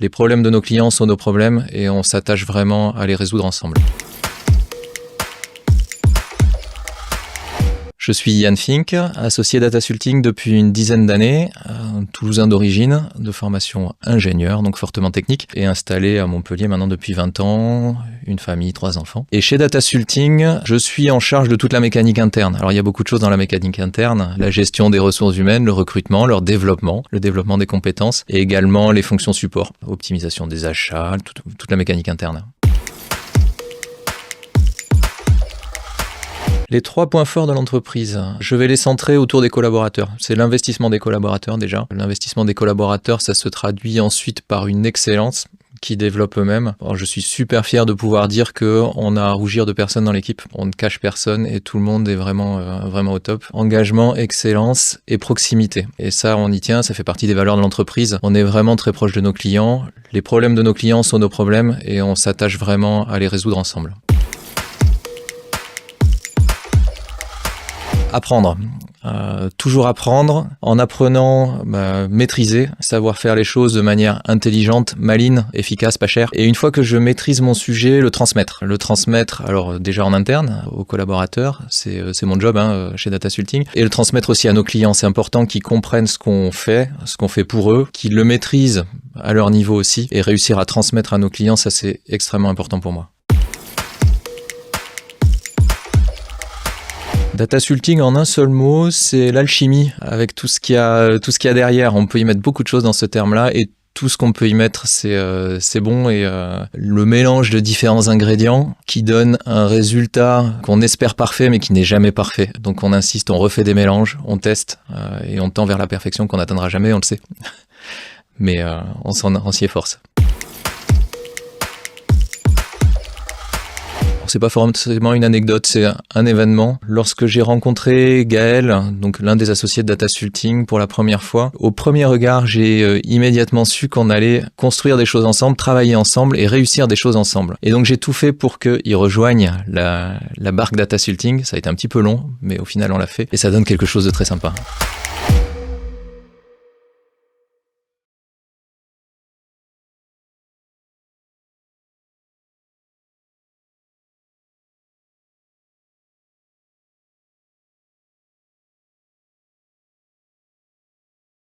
Les problèmes de nos clients sont nos problèmes et on s'attache vraiment à les résoudre ensemble. Je suis Yann Fink, associé Datasulting depuis une dizaine d'années, toulousain d'origine, de formation ingénieur, donc fortement technique, et installé à Montpellier maintenant depuis 20 ans, une famille, 3 enfants. Et chez Datasulting, je suis en charge de toute la mécanique interne. Alors il y a beaucoup de choses dans la mécanique interne, la gestion des ressources humaines, le recrutement, leur développement, le développement des compétences, et également les fonctions support, optimisation des achats, toute la mécanique interne. Les 3 points forts de l'entreprise, je vais les centrer autour des collaborateurs. C'est l'investissement des collaborateurs déjà. L'investissement des collaborateurs, ça se traduit ensuite par une excellence qui développe eux-mêmes. Alors, je suis super fier de pouvoir dire qu'on a à rougir de personne dans l'équipe. On ne cache personne et tout le monde est vraiment au top. Engagement, excellence et proximité. Et ça, on y tient, ça fait partie des valeurs de l'entreprise. On est vraiment très proche de nos clients. Les problèmes de nos clients sont nos problèmes et on s'attache vraiment à les résoudre ensemble. Apprendre. Toujours apprendre, en apprenant, maîtriser, savoir faire les choses de manière intelligente, maligne, efficace, pas chère. Et une fois que je maîtrise mon sujet, le transmettre. Le transmettre, alors déjà en interne, aux collaborateurs, c'est mon job chez Datasulting. Et le transmettre aussi à nos clients. C'est important qu'ils comprennent ce qu'on fait pour eux, qu'ils le maîtrisent à leur niveau aussi. Et réussir à transmettre à nos clients, ça c'est extrêmement important pour moi. Datasulting, en un seul mot, c'est l'alchimie, avec tout ce qu'il y a derrière. On peut y mettre beaucoup de choses dans ce terme-là, et tout ce qu'on peut y mettre, c'est bon. Et le mélange de différents ingrédients qui donne un résultat qu'on espère parfait, mais qui n'est jamais parfait. Donc on insiste, on refait des mélanges, on teste, et on tend vers la perfection qu'on n'atteindra jamais, on le sait. Mais on s'y efforce. C'est pas forcément une anecdote, c'est un événement. Lorsque j'ai rencontré Gaël, donc l'un des associés de Datasulting pour la première fois, au premier regard, j'ai immédiatement su qu'on allait construire des choses ensemble, travailler ensemble et réussir des choses ensemble. Et donc j'ai tout fait pour qu'il rejoigne la barque Datasulting. Ça a été un petit peu long, mais au final on l'a fait et ça donne quelque chose de très sympa.